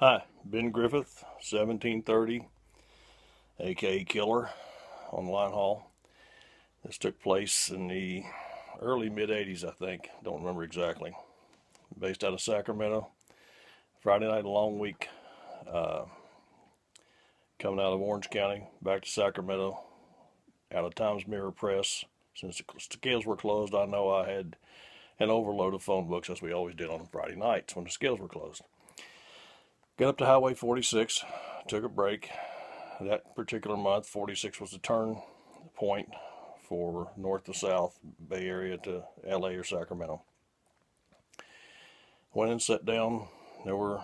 Hi, Ben Griffith, 1730, aka Killer, on the line haul. This took place in the early mid 80s, I think. Don't remember exactly. Based out of Sacramento. Friday night, a long week. Uh, Coming out of Orange County, back to Sacramento, out of Times Mirror Press. Since the scales were closed, I know I had an overload of phone books, as we always did on Friday nights when the scales were closed. Got up to Highway 46, took a break. That particular month, 46 was the turn point for north to south, Bay Area to LA or Sacramento. Went and sat down. There were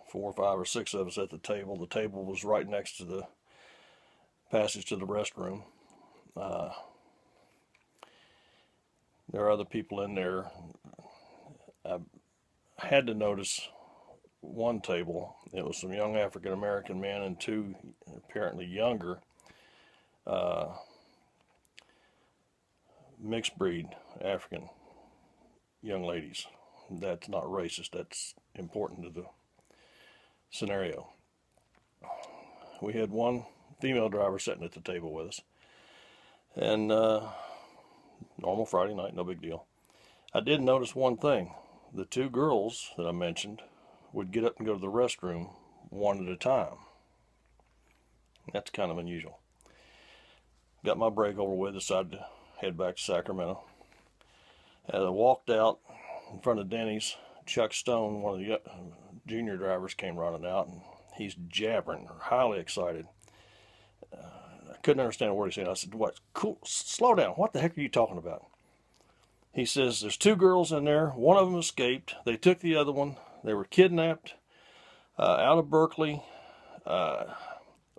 4 or 5 or 6 of us at the table. The table was right next to the passage to the restroom. Uh, there are other people in there. I had to notice one table. It was some young African American men and two apparently younger uh, mixed breed African young ladies. That's not racist. That's important to the scenario. We had one female driver sitting at the table with us, and normal Friday night, no big deal. I did notice one thing: the two girls that I mentioned would get up and go to the restroom one at a time. That's kind of unusual. Got my break over with, decided to head back to Sacramento. As I walked out in front of Denny's, Chuck Stone, one of the junior drivers, came running out, and he's jabbering, highly excited. I couldn't understand a word he said. I said, "What? Cool, slow down. What the heck are you talking about?" He says, "There's two girls in there. One of them escaped. They took the other one. They were kidnapped out of Berkeley. Uh,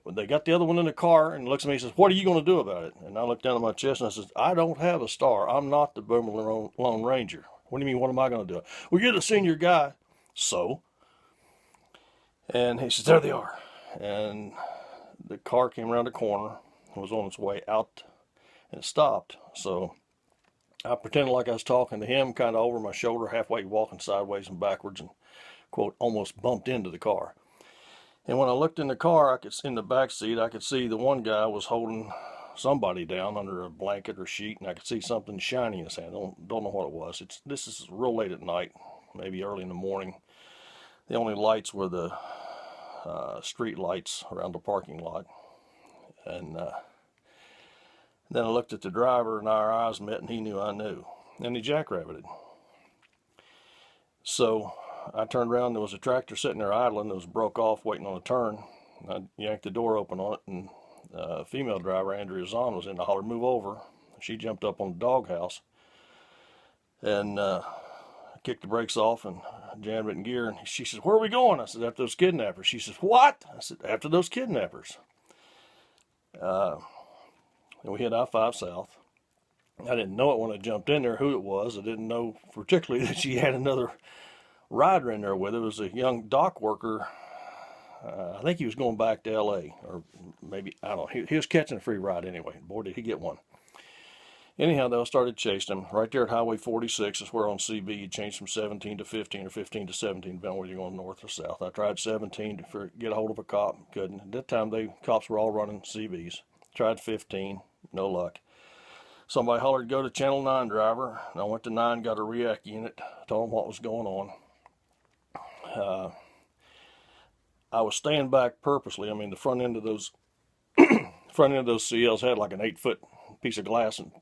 they got the other one in the car," and looks at me and says, "What are you going to do about it?" And I looked down at my chest and I said, "I don't have a star. I'm not the Boomerang Lone Ranger." "What do you mean, what am I going to do?" "Well, you're the senior guy." "So?" And he says, "There they are." And the car came around the corner and was on its way out, and it stopped. So I pretended like I was talking to him, kind of over my shoulder, halfway walking sideways and backwards, and, quote, almost bumped into the car. And when I looked in the car, in the back seat, I could see the one guy was holding somebody down under a blanket or sheet, and I could see something shiny in his hand. Don't know what it was. This is real late at night, maybe early in the morning. The only lights were the street lights around the parking lot. And then I looked at the driver, and our eyes met, and he knew I knew. And he jackrabbited. So I turned around. There was a tractor sitting there idling that was broke off, waiting on a turn. I yanked the door open on it, and a female driver, Andrea Zahn, was in. I hollered, "Move over." She jumped up on the doghouse and kicked the brakes off and jammed it in gear. And she says, "Where are we going?" I said, "After those kidnappers." She says, "What?" I said, "After those kidnappers." Uh, and we hit I-5 South. I didn't know it when I jumped in there who it was. I didn't know particularly that she had another rider in there with her. It was a young dock worker. I think he was going back to LA, or maybe, I don't know. He was catching a free ride anyway. Boy, did he get one. Anyhow, they started chasing him. Right there at Highway 46 is where on CB you change from 17 to 15 or 15 to 17, depending on whether you're going north or south. I tried 17 to get a hold of a cop. Couldn't. At that time, cops were all running CBs. Tried 15. No luck. Somebody hollered, "Go to Channel 9, driver." And I went to 9, got a REAC unit, told them what was going on. I was staying back purposely. I mean, the front end of those CLs had like an 8-foot piece of glass and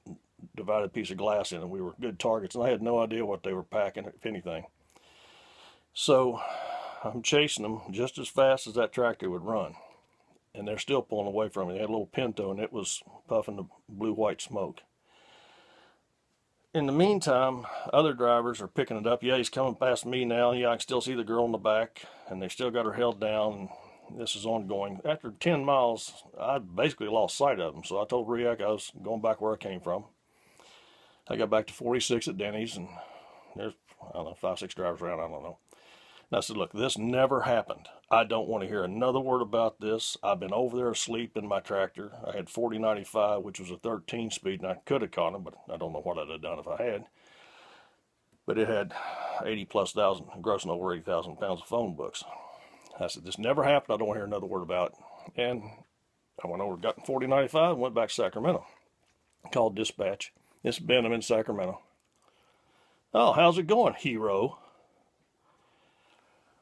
divided piece of glass in, and we were good targets. And I had no idea what they were packing, if anything. So I'm chasing them just as fast as that tractor would run, and they're still pulling away from me. They had a little Pinto, and it was puffing the blue-white smoke. In the meantime, other drivers are picking it up. Yeah, he's coming past me now. Yeah, I can still see the girl in the back, and they still got her held down. And this is ongoing. After 10 miles, I basically lost sight of them. So I told Riak I was going back where I came from. I got back to 46 at Denny's, and there's, I don't know, 5, 6 drivers around. I don't know. And I said, "Look, this never happened. I don't want to hear another word about this. I've been over there asleep in my tractor. I had 4095, which was a 13 speed, and I could have caught him, but I don't know what I'd have done if I had. But it had 80 plus thousand, grossing over 80,000 pounds of phone books. I said, this never happened. I don't want to hear another word about it. And I went over, got in 4095, and went back to Sacramento. Called dispatch. It's Ben, I'm in Sacramento. Oh, how's it going, hero?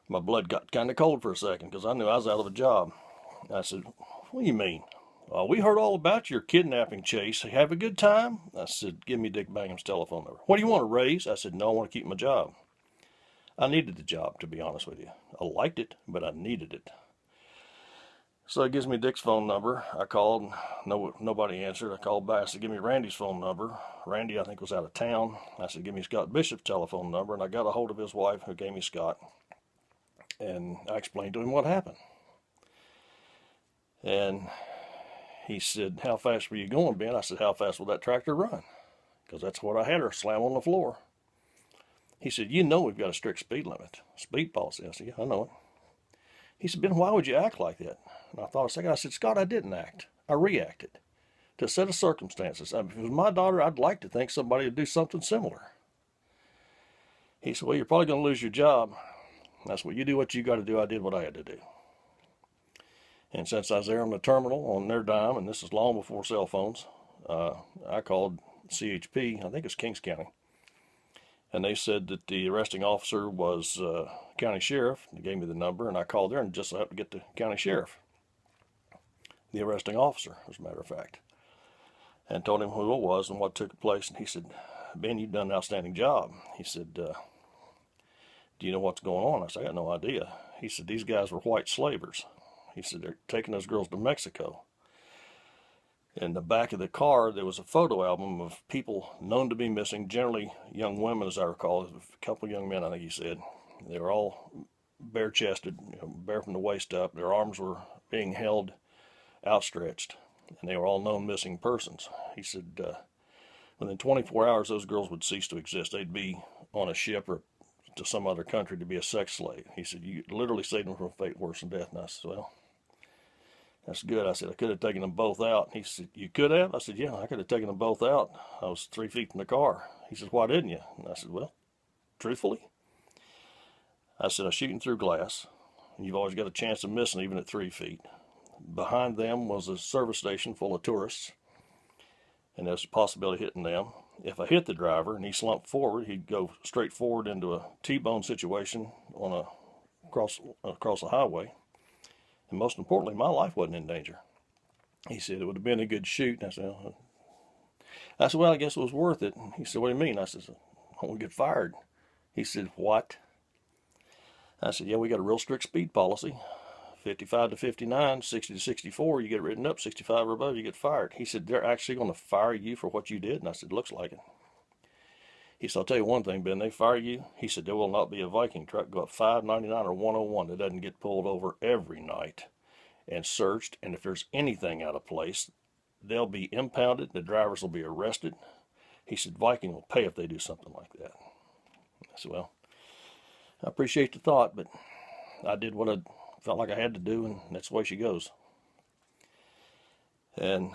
My blood got kind of cold for a second because I knew I was out of a job. I said, what do you mean? We heard all about your kidnapping chase. Have a good time? I said, give me Dick Bangham's telephone number. What do you want, a raise? I said, no, I want to keep my job. I needed the job, to be honest with you. I liked it, but I needed it. So he gives me Dick's phone number. I called, nobody answered. I called back. I said, give me Randy's phone number. Randy, I think, was out of town. I said, give me Scott Bishop's telephone number, and I got a hold of his wife, who gave me Scott. And I explained to him what happened. And he said, how fast were you going, Ben? I said, how fast will that tractor run? Because that's what I had her slam on the floor. He said, you know we've got a strict speed limit, speed policy. I said, yeah, I know it. He said, Ben, why would you act like that? And I thought a second. I said, Scott, I didn't act. I reacted to a set of circumstances. I mean, if it was my daughter, I'd like to think somebody would do something similar. He said, well, you're probably going to lose your job. That's what you do, what you got to do. I did what I had to do. And since I was there on the terminal on their dime, and this is long before cell phones, I called CHP, I think it's Kings County. And they said that the arresting officer was county sheriff. They gave me the number, and I called there and just so happened to get the county sheriff, the arresting officer, as a matter of fact, and told him who it was and what took place. And he said, Ben, you've done an outstanding job. He said, do you know what's going on? I said, I got no idea. He said, these guys were white slavers. He said, they're taking those girls to Mexico. In the back of the car, there was a photo album of people known to be missing, generally young women, as I recall. A couple of young men, I think he said. They were all bare-chested, bare from the waist up. Their arms were being held outstretched, and they were all known missing persons. He said, within 24 hours, those girls would cease to exist. They'd be on a ship or to some other country to be a sex slave. He said, you literally saved them from a fate worse than death. And I said, well, that's good. I said, I could have taken them both out. He said, you could have? I said, yeah, I could have taken them both out. I was 3 feet from the car. He said, why didn't you? And I said, well, truthfully, I said, I was shooting through glass, and you've always got a chance of missing even at 3 feet. Behind them was a service station full of tourists, and there's a possibility of hitting them. If I hit the driver and he slumped forward, he'd go straight forward into a T-bone situation on across the highway. And most importantly, my life wasn't in danger. He said it would have been a good shoot. And I said, well, I guess it was worth it. And he said, what do you mean? I said, I won't get fired. He said, what? I said, yeah, we got a real strict speed policy. 55 to 59, 60 to 64, you get written up. 65 or above, you get fired. He said, they're actually going to fire you for what you did? And I said, looks like it. He said, I'll tell you one thing, Ben, they fire you. He said, there will not be a Viking truck go up 599 or 101 that doesn't get pulled over every night and searched. And if there's anything out of place, they'll be impounded. The drivers will be arrested. He said, Viking will pay if they do something like that. I said, well, I appreciate the thought, but I did what I felt like I had to do, and that's the way she goes. And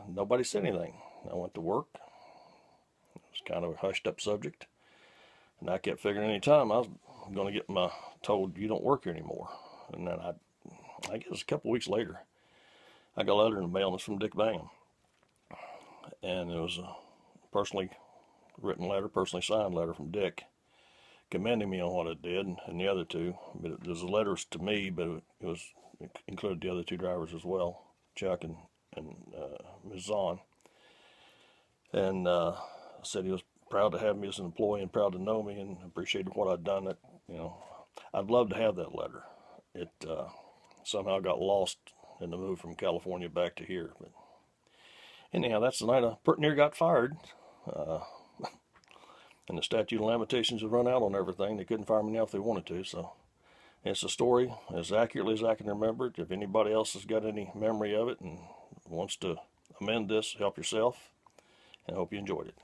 nobody said anything. I went to work. It was kind of a hushed up subject, and I kept figuring any time I was going to get told you don't work here anymore. And then I guess a couple weeks later, I got a letter in the mail, and it's from Dick Bangham, and it was a personally written letter, personally signed letter from Dick, commending me on what I did, and the other two. But there's letters to me, but it included the other two drivers as well, Chuck and Ms. Zahn. And said he was proud to have me as an employee and proud to know me and appreciated what I'd done. That, I'd love to have that letter. It somehow got lost in the move from California back to here. But anyhow, that's the night I pretty near got fired. And the statute of limitations had run out on everything. They couldn't fire me now if they wanted to. So it's a story as accurately as I can remember it. If anybody else has got any memory of it and wants to amend this, help yourself. And I hope you enjoyed it.